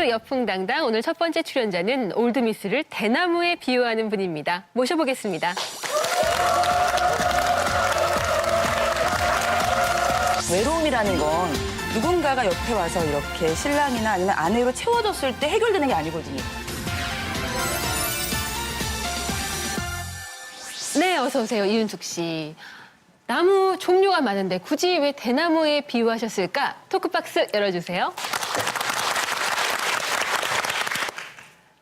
토크박스 여풍당당 오늘 첫 번째 출연자는 올드미스를 대나무에 비유하는 분입니다. 모셔보겠습니다. 외로움이라는 건 누군가가 옆에 와서 이렇게 신랑이나 아니면 아내로 채워줬을 때 해결되는 게 아니거든요. 네, 어서 오세요. 이윤숙 씨. 나무 종류가 많은데 굳이 왜 대나무에 비유하셨을까? 토크박스 열어주세요.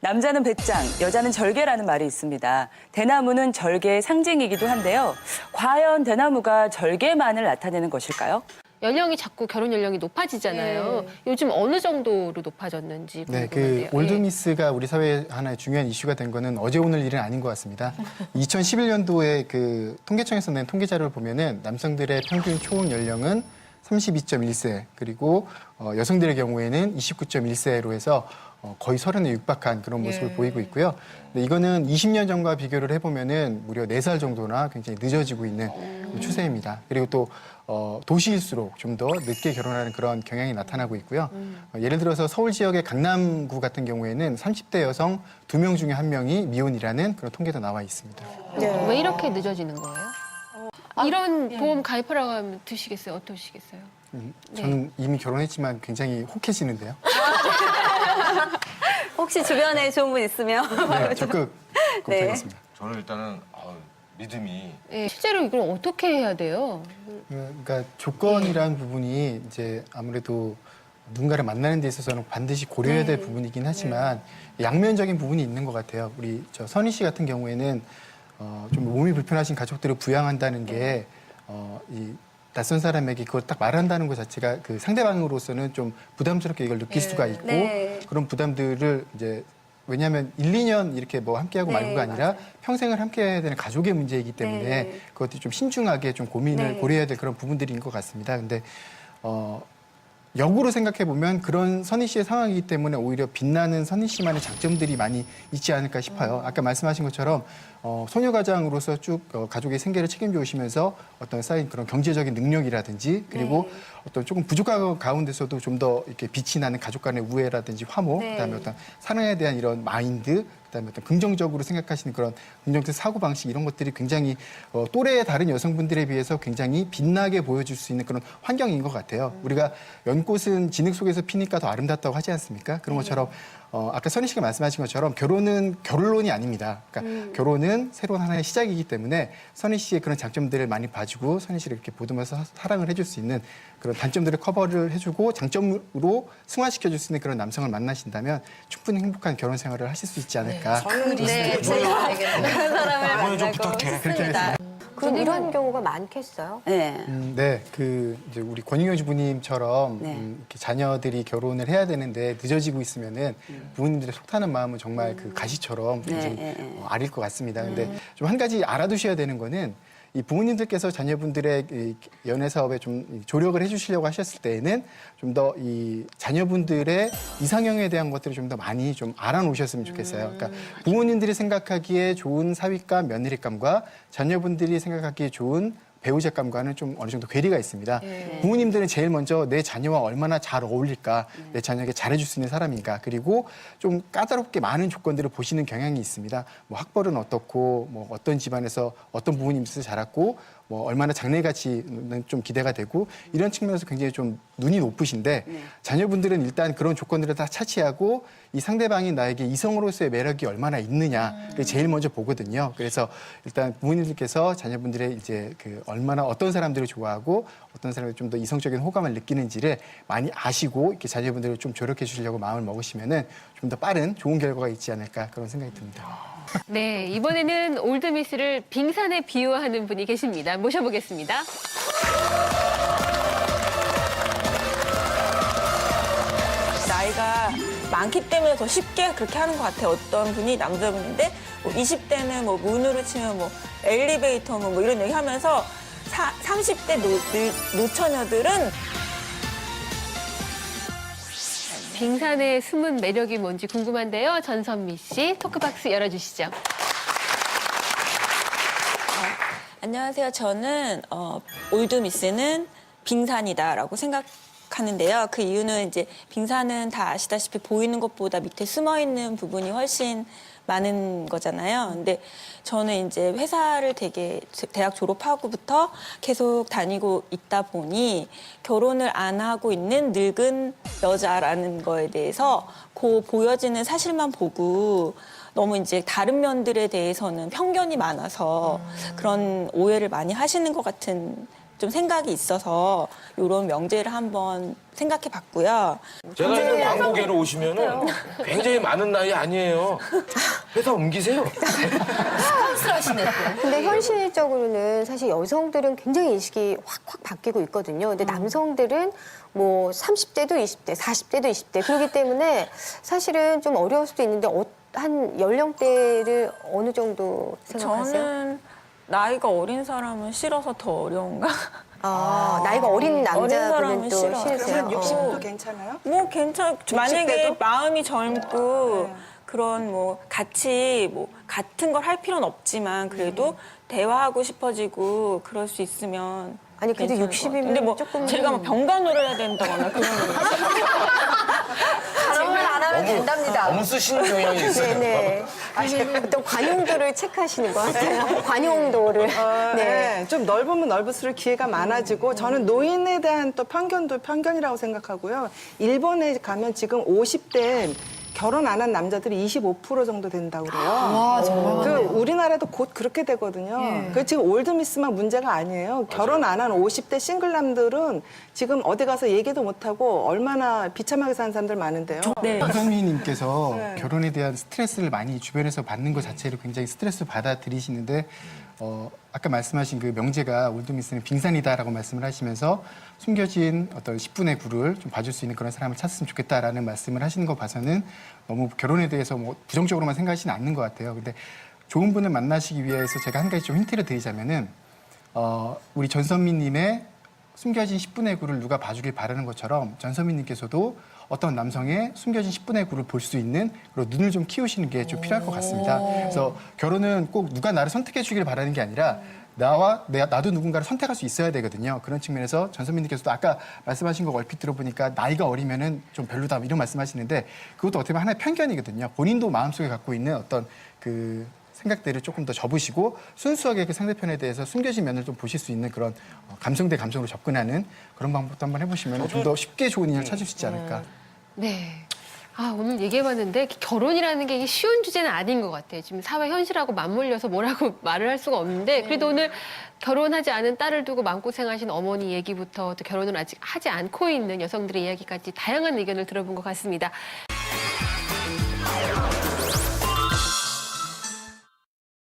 남자는 배짱, 여자는 절개라는 말이 있습니다. 대나무는 절개의 상징이기도 한데요. 과연 대나무가 절개만을 나타내는 것일까요? 연령이 자꾸 결혼 연령이 높아지잖아요. 요즘 어느 정도로 높아졌는지 궁금한데요. 올드미스가 우리 사회의 하나의 중요한 이슈가 된 거는 어제 오늘 일은 아닌 것 같습니다. 2011년도에 그 통계청에서 낸 통계 자료를 보면은 남성들의 평균 초혼 연령은 32.1세, 그리고 여성들의 경우에는 29.1세로 해서 거의 30에 육박한 그런 모습을 보이고 있고요. 근데 이거는 20년 전과 비교를 해보면은 무려 4살 정도나 굉장히 늦어지고 있는 추세입니다. 그리고 또 도시일수록 좀 더 늦게 결혼하는 그런 경향이 나타나고 있고요. 예를 들어서 서울 지역의 강남구 같은 경우에는 30대 여성 2명 중에 1명이 미혼이라는 그런 통계도 나와 있습니다. 왜 이렇게 늦어지는 거예요? 이런 보험 가입하라고 하면 드시겠어요? 어떠시겠어요? 저는 이미 결혼했지만 굉장히 혹해지는데요. 혹시 주변에 좋은 분 있으면 네, 적극 검토하겠습니다. 저는 일단은 믿음이 네, 실제로 이걸 어떻게 해야 돼요? 그러니까 조건이라는 부분이 이제 아무래도 누군가를 만나는 데 있어서는 반드시 고려해야 될 부분이긴 하지만 양면적인 부분이 있는 것 같아요. 우리 저 선희 씨 같은 경우에는 좀 몸이 불편하신 가족들을 부양한다는 게 이 낯선 사람에게 그걸 딱 말한다는 것 자체가 그 상대방으로서는 좀 부담스럽게 이걸 느낄 수가 있고 그런 부담들을 이제 왜냐하면 1, 2년 이렇게 뭐 함께하고 말고가 아니라 평생을 함께해야 되는 가족의 문제이기 때문에 그것도 좀 신중하게 좀 고민을 고려해야 될 그런 부분들인 것 같습니다. 근데 역으로 생각해 보면 그런 선희 씨의 상황이기 때문에 오히려 빛나는 선희 씨만의 장점들이 많이 있지 않을까 싶어요. 아까 말씀하신 것처럼 소녀가장으로서 쭉 가족의 생계를 책임져 오시면서 어떤 쌓인 그런 경제적인 능력이라든지 그리고 어떤 조금 부족한 가운데서도 좀 더 이렇게 빛이 나는 가족 간의 우애라든지 화목, 그다음에 어떤 사랑에 대한 이런 마인드, 그다음에 어떤 긍정적으로 생각하시는 그런 긍정적 사고 방식 이런 것들이 굉장히 또래의 다른 여성분들에 비해서 굉장히 빛나게 보여줄 수 있는 그런 환경인 것 같아요. 우리가 연꽃은 진흙 속에서 피니까 더 아름답다고 하지 않습니까? 그런 것처럼 아까 선희 씨가 말씀하신 것처럼 결혼은 결론이 아닙니다. 그러니까 결혼은 새로운 하나의 시작이기 때문에 선희 씨의 그런 장점들을 많이 봐주고 선희 씨를 이렇게 보듬어서 사랑을 해줄 수 있는 그런 단점들을 커버를 해주고 장점으로 승화시켜줄 수 있는 그런 남성을 만나신다면 충분히 행복한 결혼 생활을 하실 수 있지 않을까. 네, 제가 그런 사람을 만나고 그렇게 싶습니다. 그럼 이런 경우가 많겠어요? 네. 네, 그 이제 우리 권익영 주부님처럼 이렇게 자녀들이 결혼을 해야 되는데 늦어지고 있으면은 부모님들의 속타는 마음은 정말 그 가시처럼 굉장히 아릴 것 같습니다. 근데 좀 한 가지 알아두셔야 되는 거는 이 부모님들께서 자녀분들의 이 연애 사업에 좀 조력을 해주시려고 하셨을 때에는 좀 더 이 자녀분들의 이상형에 대한 것들을 좀 더 많이 좀 알아놓으셨으면 좋겠어요. 그러니까 부모님들이 생각하기에 좋은 사위감, 며느리감과 자녀분들이 생각하기에 좋은 배우자감과는 좀 어느 정도 괴리가 있습니다. 부모님들은 제일 먼저 내 자녀와 얼마나 잘 어울릴까, 내 자녀에게 잘해줄 수 있는 사람인가, 그리고 좀 까다롭게 많은 조건들을 보시는 경향이 있습니다. 뭐 학벌은 어떻고, 뭐 어떤 집안에서 어떤 부모님 있어서 자랐고, 뭐 얼마나 장래가치는 좀 기대가 되고 이런 측면에서 굉장히 좀 눈이 높으신데 자녀분들은 일단 그런 조건들을 다 차치하고 이 상대방이 나에게 이성으로서의 매력이 얼마나 있느냐를 제일 먼저 보거든요. 그래서 일단 부모님들께서 자녀분들의 이제 그 얼마나 어떤 사람들을 좋아하고 어떤 사람이 좀 더 이성적인 호감을 느끼는지를 많이 아시고 이렇게 자녀분들을 좀 조력해 주시려고 마음을 먹으시면은 좀 더 빠른 좋은 결과가 있지 않을까 그런 생각이 듭니다. 네, 이번에는 올드미스를 빙산에 비유하는 분이 계십니다. 모셔보겠습니다. 나이가 많기 때문에 더 쉽게 그렇게 하는 것 같아요. 어떤 분이 남자분인데 뭐 20대는 뭐 문으로 치면 뭐 엘리베이터 뭐 이런 얘기 하면서 30대 노처녀들은 빙산의 숨은 매력이 뭔지 궁금한데요. 전선미 씨, 토크박스 열어주시죠. 안녕하세요. 저는 올드미스는 빙산이다라고 생각 하는데요. 그 이유는 이제 빙산은 다 아시다시피 보이는 것보다 밑에 숨어 있는 부분이 훨씬 많은 거잖아요. 근데 저는 이제 회사를 대학 졸업하고부터 계속 다니고 있다 보니 결혼을 안 하고 있는 늙은 여자라는 거에 대해서 그 보여지는 사실만 보고 너무 이제 다른 면들에 대해서는 편견이 많아서 그런 오해를 많이 하시는 것 같은 좀 생각이 있어서 이런 명제를 한번 생각해 봤고요. 제가 있는 광고계로 오시면은 굉장히 많은 나이 아니에요. 회사 옮기세요. 근데 현실적으로는 사실 여성들은 굉장히 인식이 확확 바뀌고 있거든요. 근데 남성들은 뭐 30대도 20대, 40대도 20대 그렇기 때문에 사실은 좀 어려울 수도 있는데 한 연령대를 어느 정도 생각하세요? 저는 나이가 어린 사람은 싫어서 더 어려운가? 나이가 어린 어린 남자분은 사람은 또 싫어. 싫으세요? 그러면 60도 괜찮아요? 뭐 괜찮. 만약에 마음이 젊고 그런 뭐 같이 뭐 같은 걸 할 필요는 없지만 그래도 대화하고 싶어지고 그럴 수 있으면. 아니, 그래도 괜찮을 것 60이면 같아요. 근데 뭐 조금- 제가 막 병간호를 해야 된다거나 그런 거. 결혼을 안 하면 된답니다. 너무 쓰시는 경향이 있어요. 네네. 어떤 관용도를 체크하시는 것 같아요. 관용도를. 네. 좀 넓으면 넓을수록 기회가 많아지고 저는 노인에 대한 또 편견도 편견이라고 생각하고요. 일본에 가면 지금 50대 결혼 안 한 남자들이 25% 정도 된다고 그래요. 와, 정말. 그 우리나라도 곧 그렇게 되거든요. 그 지금 올드미스만 문제가 아니에요. 결혼 안 한 50대 싱글남들은 지금 어디 가서 얘기도 못 하고 얼마나 비참하게 사는 사람들 많은데요. 네. 전선미님께서 결혼에 대한 스트레스를 많이 주변에서 받는 것 자체를 굉장히 스트레스 받아들이시는데 아까 말씀하신 그 명제가 올드미스는 빙산이다라고 말씀을 하시면서 숨겨진 어떤 10분의 9를 좀 봐줄 수 있는 그런 사람을 찾았으면 좋겠다라는 말씀을 하시는 거 봐서는 너무 결혼에 대해서 뭐 부정적으로만 생각하시는 않는 것 같아요. 근데 좋은 분을 만나시기 위해서 제가 한 가지 좀 힌트를 드리자면은 우리 전선미님의 숨겨진 10분의 9를 누가 봐주길 바라는 것처럼 전선미님께서도 어떤 남성의 숨겨진 10분의 9를 볼 수 있는 그런 눈을 좀 키우시는 게 좀 필요할 것 같습니다. 그래서 결혼은 꼭 누가 나를 선택해 주길 바라는 게 아니라 나도 누군가를 선택할 수 있어야 되거든요. 그런 측면에서 전선미님께서도 아까 말씀하신 거 얼핏 들어보니까 나이가 어리면은 좀 별로다 이런 말씀하시는데 그것도 어떻게 보면 하나의 편견이거든요. 본인도 마음속에 갖고 있는 어떤 그 생각들을 조금 더 접으시고 순수하게 그 상대편에 대해서 숨겨진 면을 좀 보실 수 있는 그런 감성 대 감성으로 접근하는 그런 방법도 한번 해보시면 좀 더 쉽게 좋은 인연을 찾을 수 있지 않을까. 네. 오늘 얘기해봤는데 결혼이라는 게 쉬운 주제는 아닌 것 같아요. 지금 사회 현실하고 맞물려서 뭐라고 말을 할 수가 없는데 그래도 오늘 결혼하지 않은 딸을 두고 마음고생하신 어머니 얘기부터 또 결혼을 아직 하지 않고 있는 여성들의 이야기까지 다양한 의견을 들어본 것 같습니다.